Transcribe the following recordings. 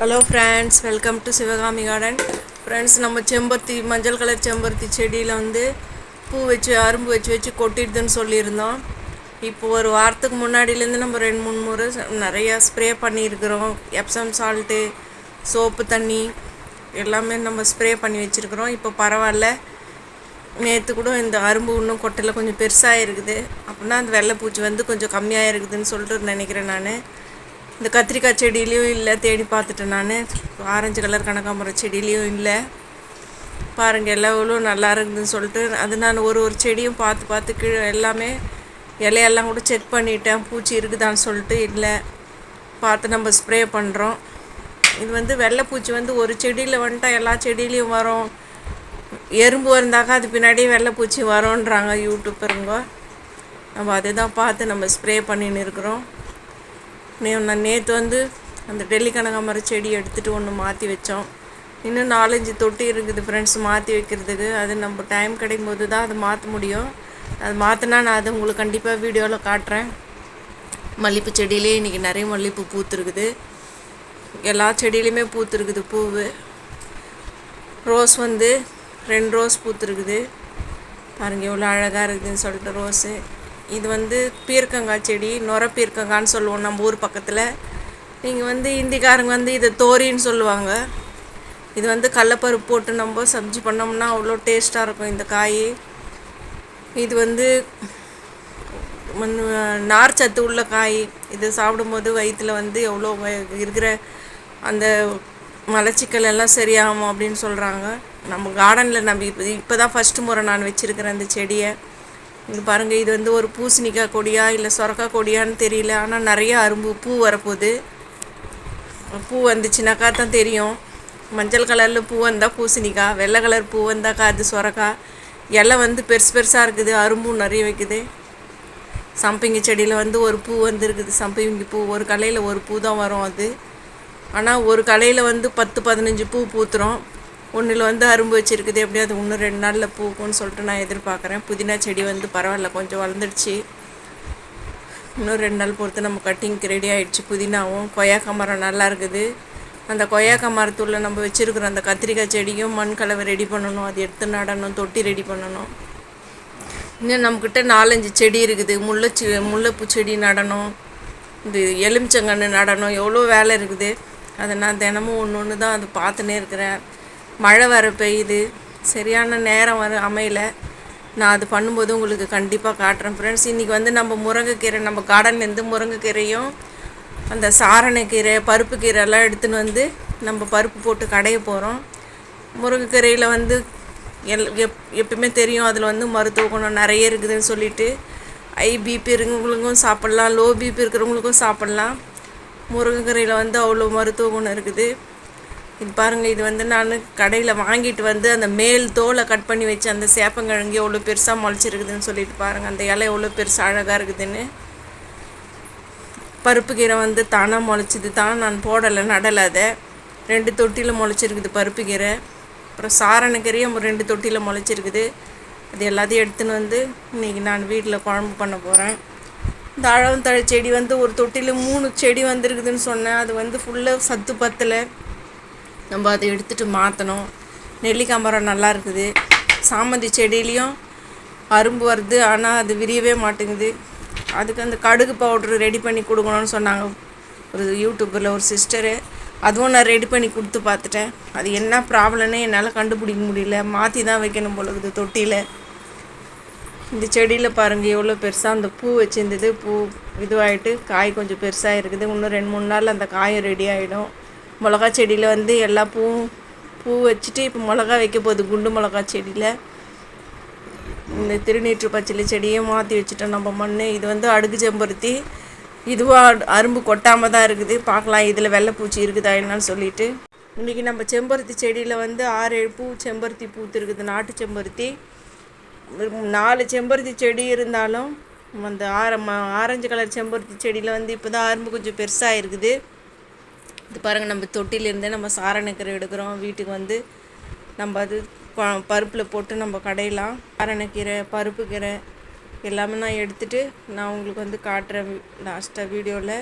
Hello friends, welcome to Sivakami garden. Friends, நம்ம செம்பருத்தி மஞ்சள் கலர் செம்பருத்தி செடியில் வந்து பூ வச்சு அரும்பு வச்சு கொட்டிடுதுன்னு சொல்லியிருந்தோம். இப்போ ஒரு வாரத்துக்கு முன்னாடியிலேருந்து நம்ம 2-3 முறை நிறையா ஸ்ப்ரே பண்ணியிருக்கிறோம். எப்சம் சால்ட்டு, சோப்பு தண்ணி எல்லாமே நம்ம ஸ்ப்ரே பண்ணி வச்சுருக்குறோம். இப்போ பரவாயில்ல. நேற்று கூட இந்த அரும்பு இன்னும் கொட்டையில் கொஞ்சம் பெருசாக இருக்குது. அப்படின்னா அந்த வெள்ளைப்பூச்சி வந்து கொஞ்சம் கம்மியாக இருக்குதுன்னு சொல்லிட்டு நினைக்கிறேன். நான் இந்த கத்திரிக்காய் செடியிலையும் இல்லை, தேடி பார்த்துட்டேன். நான் ஆரஞ்சு கலர் கனகாம்பரம் செடியிலையும் இல்லை. பாருங்கள், எல்லாம் எவ்வளோ நல்லா இருக்குதுன்னு சொல்லிட்டு அது நான் ஒரு செடியும் பார்த்து கீழே எல்லாமே இலையெல்லாம் கூட செக் பண்ணிட்டேன். பூச்சி இருக்குதான்னு சொல்லிட்டு இல்லை, பார்த்து நம்ம ஸ்ப்ரே பண்ணுறோம். இது வந்து வெள்ளைப்பூச்சி வந்து ஒரு செடியில் வந்துட்டால் எல்லா செடியிலையும் வரும். எறும்பு வந்தாக்கா அது பின்னாடியே வெள்ளைப்பூச்சி வரோன்றாங்க யூடியூப்பருங்க. நம்ம அதை தான் பார்த்து நம்ம ஸ்ப்ரே பண்ணின்னு இருக்கிறோம். நான் நேற்று வந்து அந்த டெல்லி கனகாம்பரம் செடி எடுத்துகிட்டு ஒன்று மாற்றி வச்சோம். இன்னும் 4-5 தொட்டி இருக்குது ஃப்ரெண்ட்ஸ் மாற்றி வைக்கிறதுக்கு. அது நம்ம டைம் கிடைக்கும் போது தான் அதை மாற்ற முடியும். அது மாற்றினா நான் அது உங்களுக்கு கண்டிப்பாக வீடியோவில் காட்டுறேன். மல்லிகைப்பூ செடியிலே இன்றைக்கி நிறைய மல்லிகைப்பூ பூத்துருக்குது. எல்லா செடியிலையுமே பூத்துருக்குது பூவு. ரோஸ் வந்து 2 ரோஸ் பூத்துருக்குது. பாருங்கள் எவ்வளோ அழகாக இருக்குதுன்னு சொல்லிட்டு ரோஸு. இது வந்து பீர்க்கங்காய் செடி, நுர பீர்க்கங்கான்னு சொல்லுவோம் நம்ம ஊர் பக்கத்தில். நீங்கள் வந்து இந்திக்காரங்க வந்து இதை தோரின்னு சொல்லுவாங்க. இது வந்து கடலப்பருப்பு போட்டு நம்ம சப்ஜி பண்ணோம்னா அவ்வளோ டேஸ்ட்டாக இருக்கும் இந்த காய். இது வந்து நார் சத்து உள்ள காய். இது சாப்பிடும்போது வயிற்றில் வந்து எவ்வளோ இருக்கிற அந்த மலச்சிக்கல் எல்லாம் சரியாகும் அப்படின்னு சொல்கிறாங்க. நம்ம கார்டனில் நம்ம இப்போ தான் ஃபஸ்ட்டு முறை நான் வச்சுருக்கிறேன் அந்த செடியை. இது பாருங்கள், இது வந்து ஒரு பூசணிக்காய் கொடியா இல்லை சொரக்காய் கொடியான்னு தெரியல. ஆனால் நிறைய அரும்பு பூ வரப்போகுது. பூ வந்துச்சுனாக்கா தான் தெரியும். மஞ்சள் கலரில் பூ வந்தால் பூசணிக்காய், வெள்ளை கலர் பூ வந்தாக்கா அது சொரக்காய். இலை வந்து பெருசாக இருக்குது, அரும்பும் நிறைய வைக்குது. சம்பங்கி செடியில் வந்து ஒரு பூ வந்துருக்குது. சம்பங்கி பூ ஒரு கலையில் ஒரு பூ தான் வரும் அது. ஆனால் ஒரு கலையில் வந்து 10-15 பூ பூத்துரும். ஒன்றில் வந்து அரும்பு வச்சுருக்குது. எப்படியும் அது இன்னும் 2 நாளில் பூக்கும்னு சொல்லிட்டு நான் எதிர்பார்க்குறேன். புதினா செடி வந்து பரவாயில்ல, கொஞ்சம் வளர்ந்துடுச்சு. இன்னும் 2 நாள் பொறுத்து நம்ம கட்டிங்க்கு ரெடி ஆகிடுச்சு. புதினாவும் கொய்யாக்காய் மரம் நல்லா இருக்குது. அந்த கொய்யாக்காய் மரத்துள்ள நம்ம வச்சுருக்குற அந்த கத்திரிக்காய் செடியும் மண் கலவை ரெடி பண்ணணும். அது எடுத்து நடணும், தொட்டி ரெடி பண்ணணும். இன்னும் நம்மக்கிட்ட 4-5 செடி இருக்குது. முல்லைப்பூ செடி நடணும், இது எலுமிச்சங்கன்று நடணும். எவ்வளோ வேலை இருக்குது. அதை நான் தினமும் ஒன்று தான் அது பார்த்துன்னே இருக்கிறேன். மழை வர பெய்யுது, சரியான நேரம் அமையலை. நான் அது பண்ணும்போது உங்களுக்கு கண்டிப்பாக காட்டுறேன் ஃப்ரெண்ட்ஸ். இன்றைக்கி வந்து நம்ம முருங்கைக்கீரை, நம்ம கார்டன்லேருந்து முருங்கைக்கீரையும் அந்த சாரணக்கீரை, பருப்பு கீரைலாம் எடுத்துன்னு வந்து நம்ம பருப்பு போட்டு கடைய போகிறோம். முருங்கைக்கீரையில் வந்து எப்பயுமே தெரியும், அதில் வந்து மருத்துவ குணம் நிறைய இருக்குதுன்னு சொல்லிட்டு பிபி இருக்கிறவங்களுக்கும் சாப்பிட்லாம், லோ பிபி இருக்கிறவங்களுக்கும் சாப்பிட்லாம். முருங்கைக்கீரையில் வந்து அவ்வளோ மருத்துவ குணம் இருக்குது. இது பாருங்கள், இது வந்து நான் கடையில் வாங்கிட்டு வந்து அந்த மேல் தோலை கட் பண்ணி வச்சு அந்த சேப்பங்கிழங்கு எவ்வளோ பெருசாக முளைச்சிருக்குதுன்னு சொல்லிட்டு பாருங்கள். அந்த இலை எவ்வளோ பெருசாக அழகாக இருக்குதுன்னு. பருப்பு கீரை வந்து தானாக முளைச்சிது தான், நான் போடலை, நடலை. அதை 2 தொட்டியில் முளைச்சிருக்குது பருப்பு கீரை. அப்புறம் சாரணக்கீரையும் 2 தொட்டியில் முளைச்சிருக்குது. அது எல்லாத்தையும் எடுத்துன்னு வந்து இன்றைக்கி நான் வீட்டில் குழம்பு பண்ண போகிறேன். இந்த அழகுந்தழை செடி வந்து ஒரு தொட்டியில் 3 செடி வந்துருக்குதுன்னு சொன்னேன். அது வந்து ஃபுல்லாக சத்து பத்தலை. நம்ம அதை எடுத்துகிட்டு மாற்றணும். நெல்லிக்காய் மரம் நல்லா இருக்குது. சாமந்தி செடியிலையும் அரும்பு வருது, ஆனால் அது விரியவே மாட்டேங்குது. அதுக்கு அந்த கடுகு பவுட்ரு ரெடி பண்ணி கொடுக்கணும்னு சொன்னாங்க ஒரு யூடியூப்பில் ஒரு சிஸ்டரு. அதுவும் நான் ரெடி பண்ணி கொடுத்து பார்த்துட்டேன். அது என்ன ப்ராப்ளம்னு என்னால் கண்டுபிடிக்க முடியல. மாற்றி தான் வைக்கணும் போல இருக்குது தொட்டியில். இந்த செடியில் பாருங்கள் எவ்வளோ பெருசாக அந்த பூ வச்சுருந்தது. பூ இதுவாகிட்டு காய் கொஞ்சம் பெருசாக இருக்குது. இன்னும் 2-3 நாள் அந்த காயும் ரெடி ஆகிடும். மிளகா செடியில் வந்து எல்லா பூ வச்சுட்டு இப்போ மிளகா வைக்க போகுது. குண்டு மிளகா செடியில் இந்த திருநீற்று பச்சிலை செடியும் மாற்றி வச்சுட்டோம் நம்ம மண். இது வந்து அடுக்கு செம்பருத்தி. இதுவாக அரும்பு கொட்டாமல் தான் இருக்குது. பார்க்கலாம் இதில் வெள்ளைப்பூச்சி இருக்குதா என்னன்னு சொல்லிட்டு. இன்றைக்கி நம்ம செம்பருத்தி செடியில் வந்து 6-7 பூ செம்பருத்தி பூத்து இருக்குது. நாட்டு செம்பருத்தி 4 செம்பருத்தி செடி இருந்தாலும் அந்த ஆரஞ்சு கலர் செம்பருத்தி செடியில் வந்து இப்போ தான் அரும்பு கொஞ்சம் பெருசாக இருக்குது. இது பாருங்கள், நம்ம தொட்டிலேருந்தே நம்ம சாரணக்கீரை எடுக்கிறோம். வீட்டுக்கு வந்து நம்ம அது பருப்பில் போட்டு நம்ம கடையலாம். சாரணக்கீரை, பருப்பு கீரை எல்லாமே நான் எடுத்துகிட்டு நான் உங்களுக்கு வந்து காட்டுறேன் லாஸ்ட்டாக வீடியோவில்.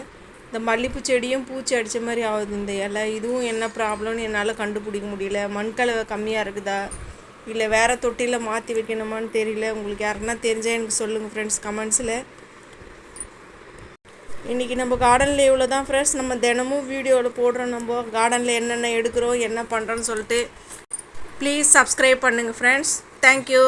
இந்த மல்லிகைப்பூ செடியும் பூச்சி அடித்த மாதிரி ஆகுது இந்த இலை. இதுவும் என்ன ப்ராப்ளம்னு என்னால் கண்டுபிடிக்க முடியல. மண்கலவை கம்மியாக இருக்குதா இல்லை வேறு தொட்டியில் மாற்றி வைக்கணுமான்னு தெரியல. உங்களுக்கு யாருன்னா தெரிஞ்சால் எனக்கு சொல்லுங்கள் ஃப்ரெண்ட்ஸ் கமெண்ட்ஸில். இன்றைக்கி நம்ம கார்டனில் இவ்வளோ தான் ஃப்ரெண்ட்ஸ். நம்ம தினமும் வீடியோவில் போடுறோம், நம்ம கார்டனில் என்னென்ன எடுக்கிறோம் என்ன பண்ணுறோன்னு சொல்லிட்டு. ப்ளீஸ் சப்ஸ்கிரைப் பண்ணுங்கள் ஃப்ரெண்ட்ஸ். தேங்க்யூ.